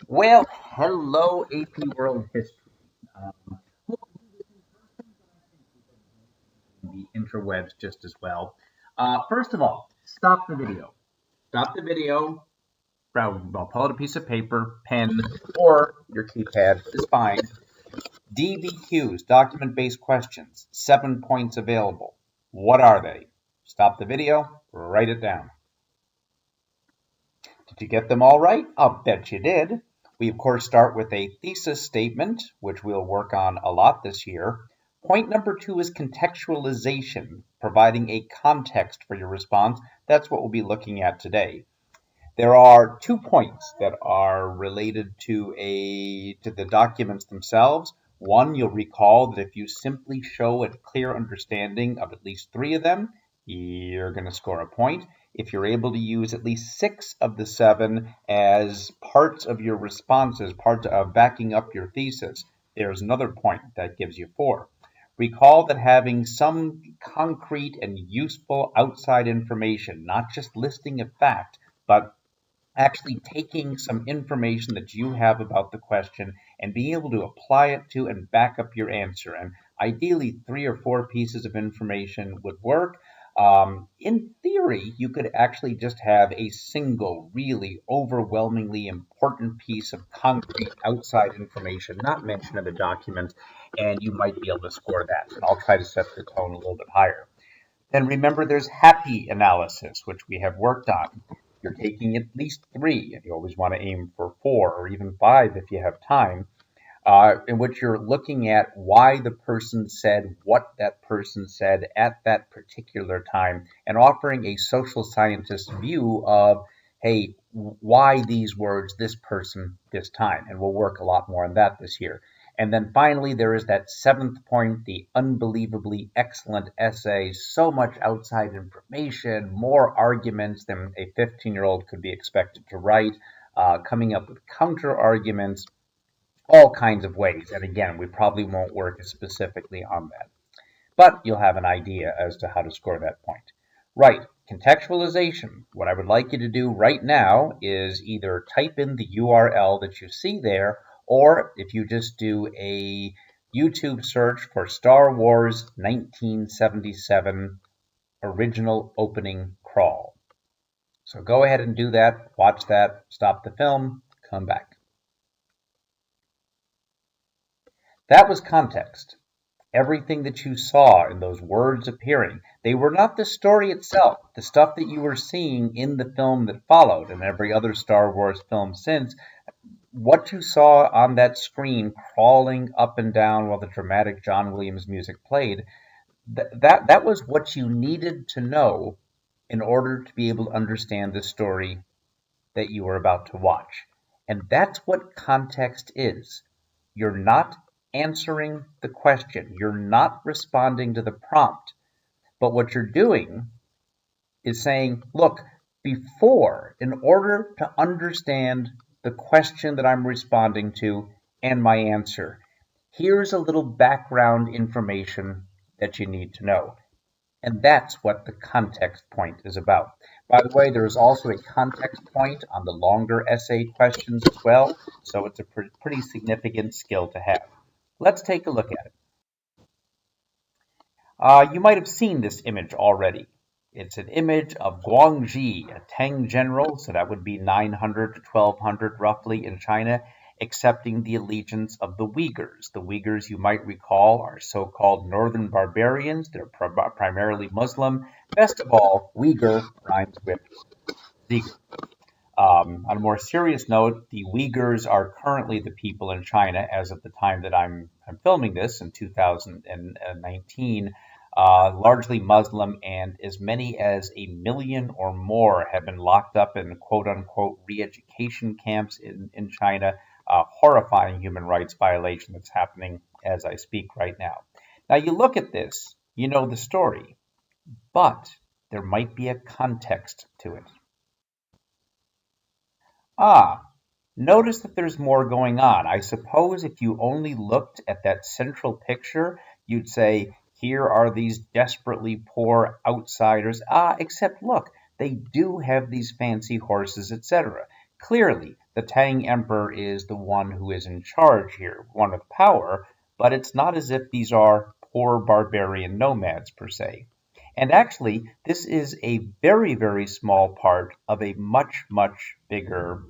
Well, hello, AP World History. We'll do the interwebs just as well. First of all, stop the video. Stop the video. Well, pull out a piece of paper, pen, or your keypad is fine. DBQs, document-based questions, 7 points available. What are they? Stop the video, write it down. Did you get them all right? I'll bet you did. We, of course, start with a thesis statement, which we'll work on a lot this year. Point number 2 is contextualization, providing a context for your response. That's what we'll be looking at today. There are 2 points that are related to the documents themselves. One, you'll recall that if you simply show a clear understanding of at least 3 of them, you're going to score a point. If you're able to use at least 6 of the 7 as parts of your responses, parts of backing up your thesis, there's another point that gives you 4. Recall that having some concrete and useful outside information, not just listing a fact, but actually taking some information that you have about the question and being able to apply it to and back up your answer. And ideally, 3 or 4 pieces of information would work. In theory, you could actually just have a single, really overwhelmingly important piece of concrete outside information, not mentioned in the document, and you might be able to score that. And I'll try to set the tone a little bit higher. Then remember there's happy analysis, which we have worked on. You're taking at least 3, and you always want to aim for 4 or even 5 if you have time, in which you're looking at why the person said what that person said at that particular time and offering a social scientist view of, hey, why these words, this person, this time. And we'll work a lot more on that this year. And then finally, there is that 7th point, the unbelievably excellent essay. So much outside information, more arguments than a 15-year-old could be expected to write, coming up with counter arguments, all kinds of ways. And again, we probably won't work specifically on that, but you'll have an idea as to how to score that point. Right, contextualization. What I would like you to do right now is either type in the URL that you see there, or if you just do a YouTube search for Star Wars 1977 original opening crawl. So go ahead and do that, watch that, stop the film, come back. That was context. Everything that you saw in those words appearing, they were not the story itself. The stuff that you were seeing in the film that followed and every other Star Wars film since, what you saw on that screen crawling up and down while the dramatic John Williams music played, that was what you needed to know in order to be able to understand the story that you were about to watch. And that's what context is. You're not answering the question. You're not responding to the prompt. But what you're doing is saying, look, before, in order to understand the question that I'm responding to and my answer, here's a little background information that you need to know. And that's what the context point is about. By the way, there is also a context point on the longer essay questions as well, so it's a pretty significant skill to have. Let's take a look at it. You might have seen this image already. It's an image of Guangxi, a Tang general, so that would be 900 to 1200 roughly in China, accepting the allegiance of the Uyghurs. The Uyghurs, you might recall, are so-called northern barbarians. They're primarily Muslim. Best of all, Uyghur rhymes with Uyghur. On a more serious note, the Uyghurs are currently the people in China as of the time that I'm filming this in 2019, largely Muslim, and as many as 1 million or more have been locked up in quote-unquote re-education camps in China, horrifying human rights violation that's happening as I speak right now. Now you look at this, you know the story, but there might be a context to it. Ah, notice that there's more going on. I suppose if you only looked at that central picture, you'd say, here are these desperately poor outsiders. Except look, they do have these fancy horses, etc. Clearly, the Tang Emperor is the one who is in charge here, one with power, but it's not as if these are poor barbarian nomads per se. And actually, this is a very, very small part of a much, much bigger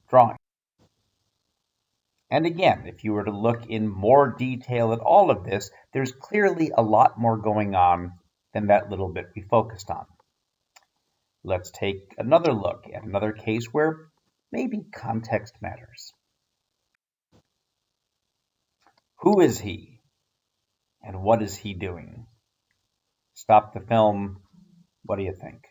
drawing. And again, if you were to look in more detail at all of this, there's clearly a lot more going on than that little bit we focused on. Let's take another look at another case where maybe context matters. Who is he, and what is he doing? Stop the film. What do you think?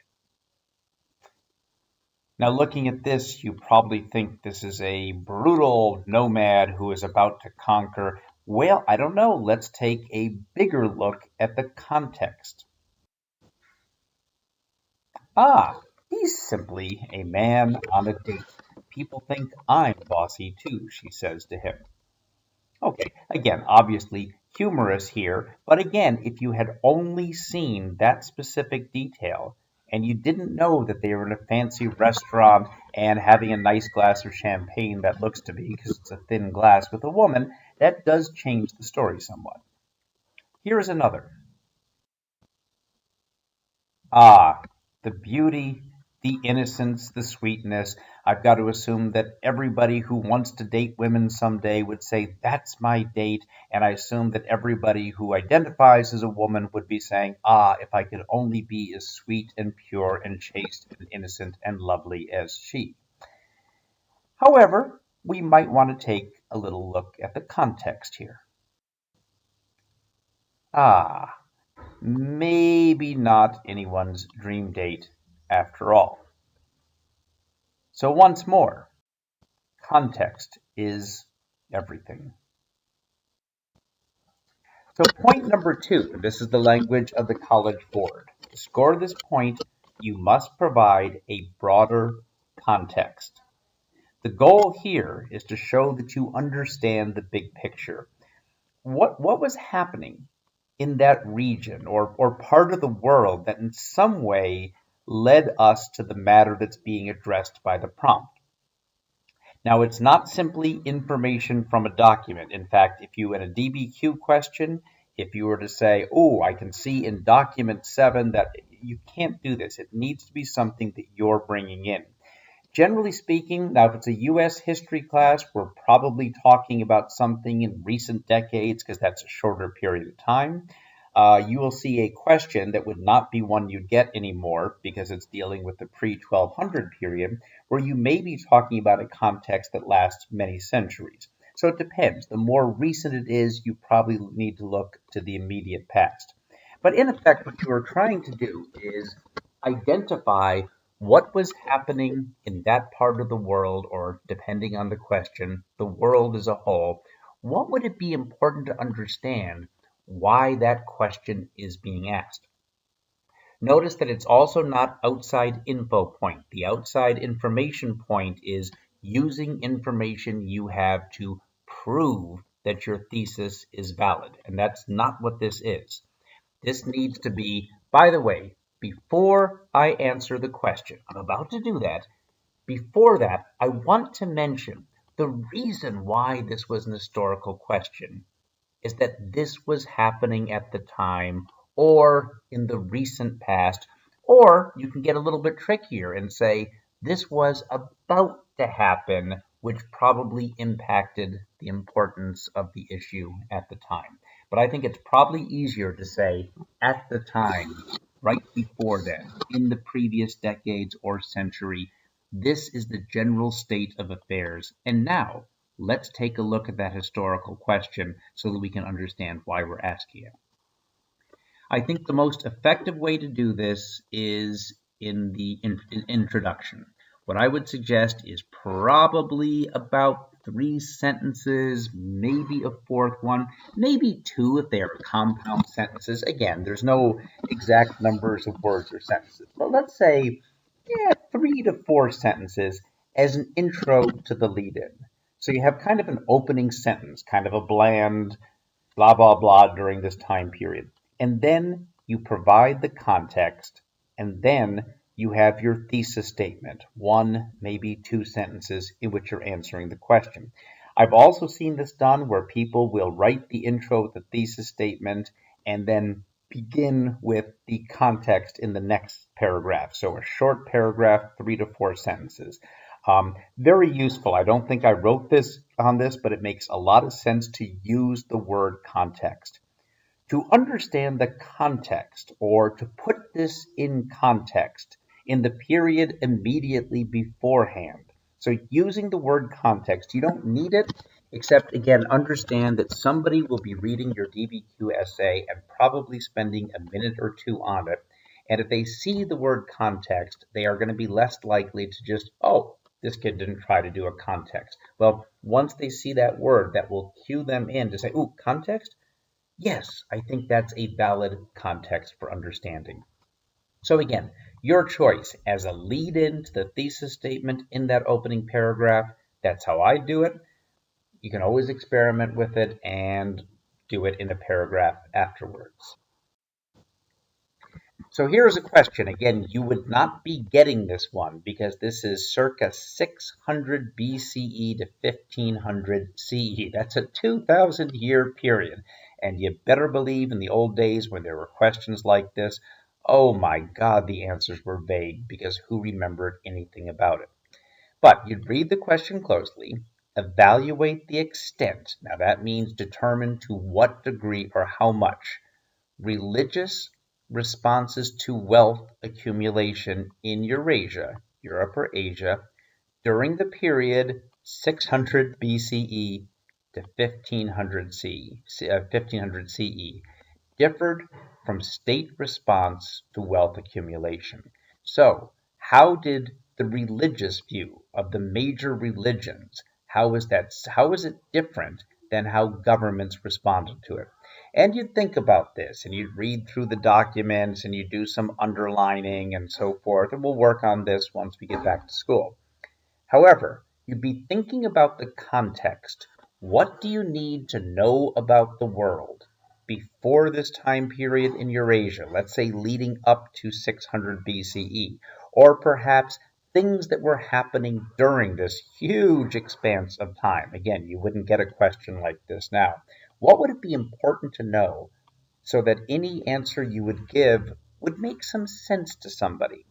Now, looking at this, you probably think this is a brutal nomad who is about to conquer. Well, I don't know. Let's take a bigger look at the context. Ah, he's simply a man on a date. People think I'm bossy too, she says to him. Okay, again, obviously humorous here, but again, if you had only seen that specific detail and you didn't know that they were in a fancy restaurant and having a nice glass of champagne that looks to be, because it's a thin glass with a woman, that does change the story somewhat. Here is another. Ah, the beauty, the innocence, the sweetness. I've got to assume that everybody who wants to date women someday would say, that's my date. And I assume that everybody who identifies as a woman would be saying, ah, if I could only be as sweet and pure and chaste and innocent and lovely as she. However, we might want to take a little look at the context here. Ah, maybe not anyone's dream date after all. So once more, context is everything. So point number 2, this is the language of the College Board. To score this point, you must provide a broader context. The goal here is to show that you understand the big picture. What was happening in that region or part of the world that in some way led us to the matter that's being addressed by the prompt? Now, it's not simply information from a document. In fact, if you in a DBQ question, if you were to say, oh, I can see in document 7 that you can't do this. It needs to be something that you're bringing in. Generally speaking, now if it's a U.S. history class, we're probably talking about something in recent decades because that's a shorter period of time. You will see a question that would not be one you'd get anymore because it's dealing with the pre-1200 period, where you may be talking about a context that lasts many centuries. So it depends. The more recent it is, you probably need to look to the immediate past. But in effect, what you are trying to do is identify what was happening in that part of the world, or depending on the question, the world as a whole. What would it be important to understand why that question is being asked? Notice that it's also not outside info point. The outside information point is using information you have to prove that your thesis is valid. And that's not what this is. This needs to be, by the way, before I answer the question, I'm about to do that. Before that, I want to mention the reason why this was an historical question is that this was happening at the time or in the recent past, or you can get a little bit trickier and say this was about to happen, which probably impacted the importance of the issue at the time. But I think it's probably easier to say at the time, right before then, in the previous decades or century, this is the general state of affairs. And now, let's take a look at that historical question so that we can understand why we're asking it. I think the most effective way to do this is in the introduction. What I would suggest is probably about 3 sentences, maybe a fourth one, maybe 2 if they are compound sentences. Again, there's no exact numbers of words or sentences, but let's say 3 to 4 sentences as an intro to the lead-in. So you have kind of an opening sentence, kind of a bland blah, blah, blah during this time period. And then you provide the context, and then you have your thesis statement, one, maybe two sentences in which you're answering the question. I've also seen this done where people will write the intro with the thesis statement and then begin with the context in the next paragraph. So a short paragraph, 3 to 4 sentences. Very useful. I don't think I wrote this on this, but it makes a lot of sense to use the word context. To understand the context, or to put this in context, in the period immediately beforehand. So using the word context, you don't need it, except again, understand that somebody will be reading your DBQ essay and probably spending a minute or two on it. And if they see the word context, they are going to be less likely to just, oh, this kid didn't try to do a context. Well, once they see that word, that will cue them in to say, ooh, context? Yes, I think that's a valid context for understanding. So again, your choice as a lead in to the thesis statement in that opening paragraph. That's how I do it. You can always experiment with it and do it in a paragraph afterwards. So here's a question. Again, you would not be getting this one because this is circa 600 BCE to 1500 CE. That's a 2,000 year period. And you better believe in the old days when there were questions like this, oh my God, the answers were vague because who remembered anything about it? But you'd read the question closely, evaluate the extent. Now that means determine to what degree or how much religious responses to wealth accumulation in Eurasia, Europe or Asia, during the period 600 BCE to 1500 CE differed from state response to wealth accumulation. So, how did the religious view of the major religions, how is it different than how governments responded to it? And you'd think about this and you'd read through the documents and you do some underlining and so forth, and we'll work on this once we get back to school. However, you'd be thinking about the context. What do you need to know about the world before this time period in Eurasia, let's say leading up to 600 BCE, or perhaps things that were happening during this huge expanse of time? Again, you wouldn't get a question like this now. What would it be important to know so that any answer you would give would make some sense to somebody?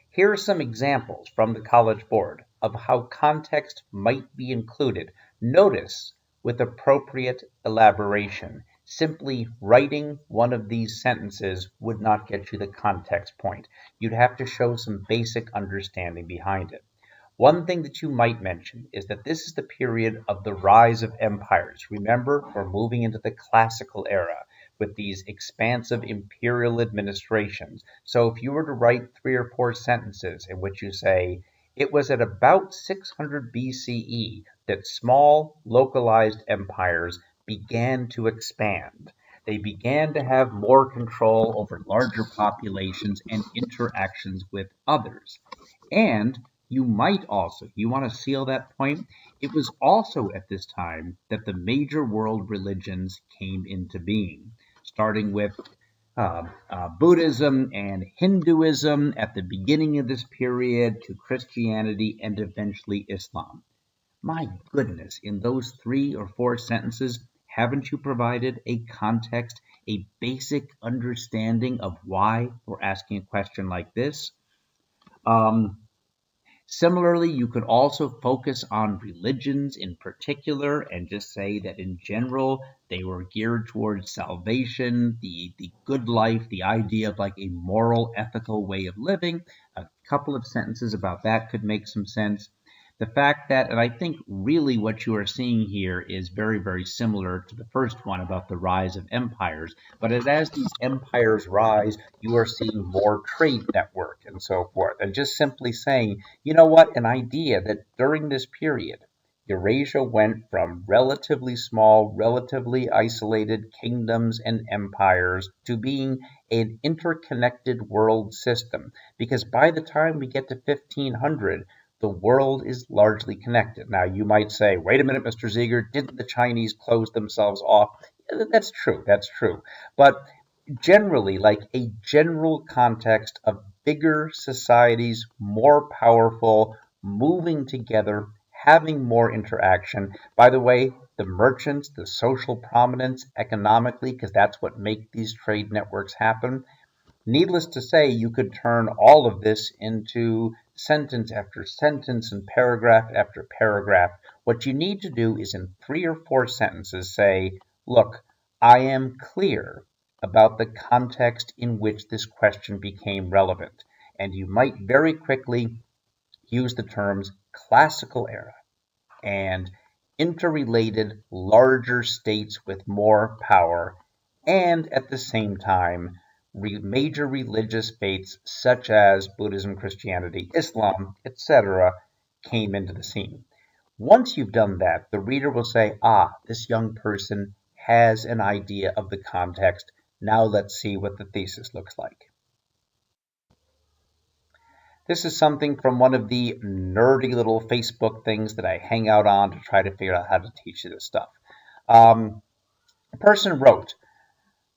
Here are some examples from the College Board of how context might be included. Notice with appropriate elaboration. Simply writing one of these sentences would not get you the context point. You'd have to show some basic understanding behind it. One thing that you might mention is that this is the period of the rise of empires. Remember, we're moving into the classical era with these expansive imperial administrations. So if you were to write 3 or 4 sentences in which you say, it was at about 600 BCE that small localized empires began to expand. They began to have more control over larger populations and interactions with others. And you might also, you want to seal that point, it was also at this time that the major world religions came into being, starting with Buddhism and Hinduism at the beginning of this period to Christianity and eventually Islam. My goodness, in those 3 or 4 sentences, haven't you provided a context, a basic understanding of why we're asking a question like this? Um, Similarly, you could also focus on religions in particular and just say that in general they were geared towards salvation, the good life, the idea of like a moral, ethical way of living. A couple of sentences about that could make some sense. The fact that, and I think really what you are seeing here is very, very similar to the first one about the rise of empires. But as these empires rise, you are seeing more trade network and so forth. And just simply saying, you know what, an idea that during this period, Eurasia went from relatively small, relatively isolated kingdoms and empires to being an interconnected world system. Because by the time we get to 1500, the world is largely connected. Now, you might say, wait a minute, Mr. Ziegler, didn't the Chinese close themselves off? That's true, that's true. But generally, like a general context of bigger societies, more powerful, moving together, having more interaction. By the way, the merchants, the social prominence economically, because that's what make these trade networks happen. Needless to say, you could turn all of this into sentence after sentence and paragraph after paragraph. What you need to do is in 3 or 4 sentences say, look, I am clear about the context in which this question became relevant. And you might very quickly use the terms classical era and interrelated larger states with more power, and at the same time, major religious faiths such as Buddhism, Christianity, Islam, etc., came into the scene. Once you've done that, the reader will say, ah, this young person has an idea of the context. Now let's see what the thesis looks like. This is something from one of the nerdy little Facebook things that I hang out on to try to figure out how to teach you this stuff. A person wrote,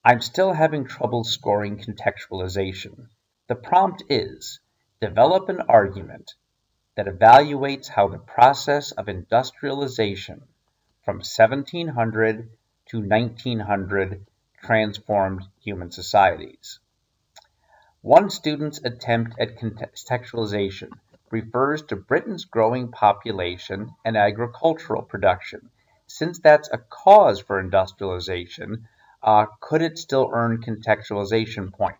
I'm still having trouble scoring contextualization. The prompt is, develop an argument that evaluates how the process of industrialization from 1700 to 1900 transformed human societies. One student's attempt at contextualization refers to Britain's growing population and agricultural production. Since that's a cause for industrialization, could it still earn contextualization point?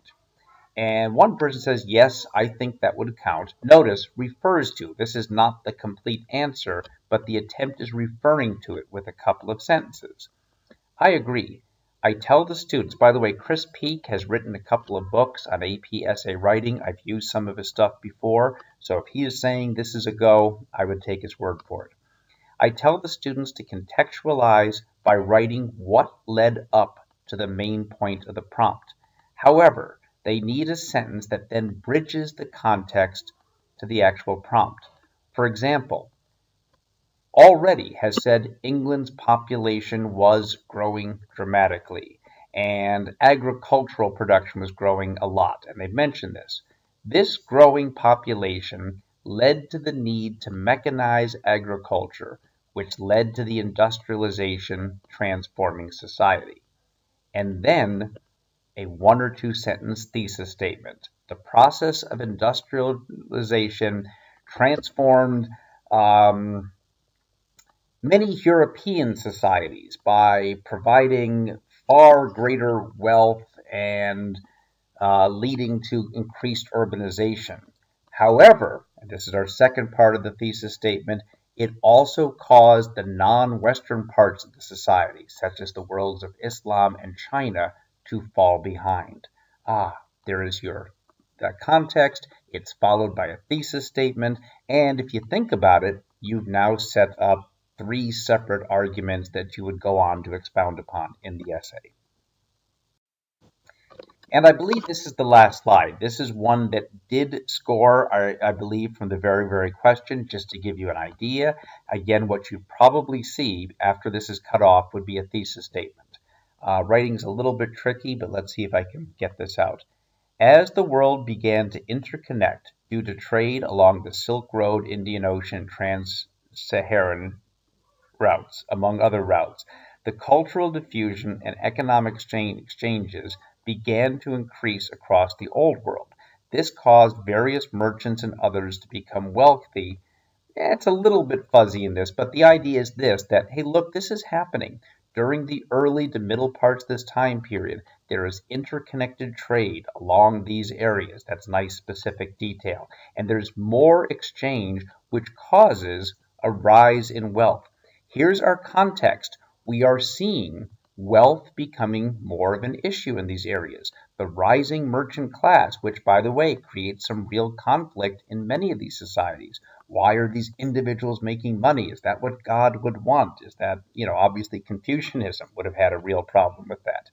And one person says, yes, I think that would count. Notice, refers to. This is not the complete answer, but the attempt is referring to it with a couple of sentences. I agree. I tell the students, by the way, Chris Peak has written a couple of books on AP essay writing. I've used some of his stuff before, so if he is saying this is a go, I would take his word for it. I tell the students to contextualize by writing what led up to the main point of the prompt. However, they need a sentence that then bridges the context to the actual prompt. For example, already has said England's population was growing dramatically and agricultural production was growing a lot, and they've mentioned this. This growing population led to the need to mechanize agriculture, which led to the industrialization transforming society. And then a 1 or 2 sentence thesis statement. The process of industrialization transformed many European societies by providing far greater wealth and leading to increased urbanization. However, and this is our second part of the thesis statement, it also caused the non-Western parts of the society, such as the worlds of Islam and China, to fall behind. There is your context. It's followed by a thesis statement. And if you think about it, you've now set up 3 separate arguments that you would go on to expound upon in the essay. And I believe this is the last slide. This is one that did score, I believe, from the very question, just to give you an idea. Again, what you probably see after this is cut off would be a thesis statement. Writing's a little bit tricky, but let's see if I can get this out. As the world began to interconnect due to trade along the Silk Road, Indian Ocean, Trans-Saharan routes, among other routes, the cultural diffusion and economic exchanges began to increase across the Old World. This caused various merchants and others to become wealthy. It's a little bit fuzzy in this, but the idea is this, that, hey, look, this is happening. During the early to middle parts of this time period, there is interconnected trade along these areas. That's nice specific detail. And there's more exchange, which causes a rise in wealth. Here's our context. We are seeing wealth becoming more of an issue in these areas. The rising merchant class, which, by the way, creates some real conflict in many of these societies. Why are these individuals making money? Is that what God would want? Is that, obviously Confucianism would have had a real problem with that.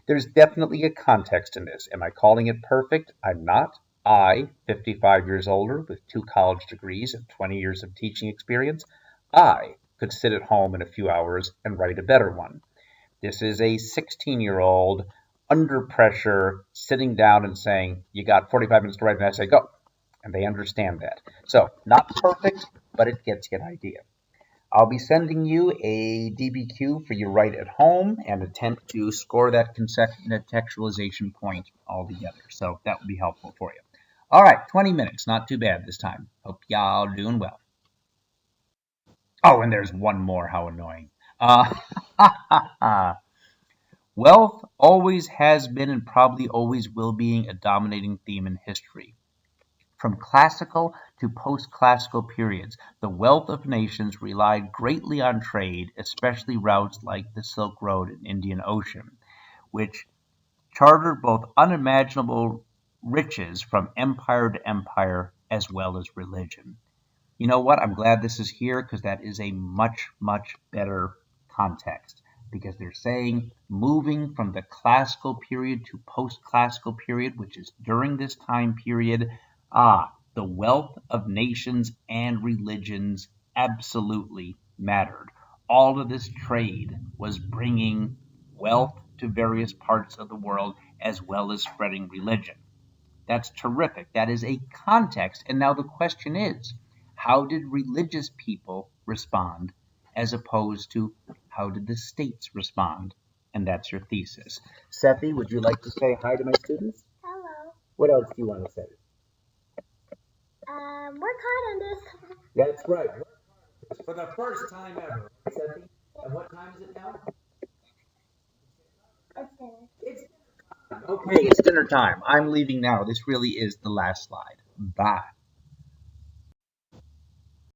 There's definitely a context in this. Am I calling it perfect? I'm not. I, 55 years older with 2 college degrees and 20 years of teaching experience, I could sit at home in a few hours and write a better one. This is a 16-year-old under pressure, sitting down and saying, you got 45 minutes to write an essay, go. And they understand that. So, not perfect, but it gets you an idea. I'll be sending you a DBQ for you to write at home and attempt to score that contextualization point altogether. So that will be helpful for you. All right, 20 minutes, not too bad this time. Hope y'all doing well. Oh, and there's one more. How annoying. Uh, Wealth always has been and probably always will be a dominating theme in history. From classical to post-classical periods, the wealth of nations relied greatly on trade, especially routes like the Silk Road and Indian Ocean, which chartered both unimaginable riches from empire to empire as well as religion. You know what? I'm glad this is here because that is a much, much better context. Because they're saying moving from the classical period to post classical period, which is during this time period, the wealth of nations and religions absolutely mattered. All of this trade was bringing wealth to various parts of the world as well as spreading religion. That's terrific. That is a context. And now the question is, how did religious people respond as opposed to how did the states respond? And that's your thesis. Sethi, would you like to say hi to my students? Hello. What else do you want to say? Work hard on this. That's right. For the first time ever, Sethi. And what time is it now? It's dinner. It's okay, it's dinner time. I'm leaving now. This really is the last slide. Bye.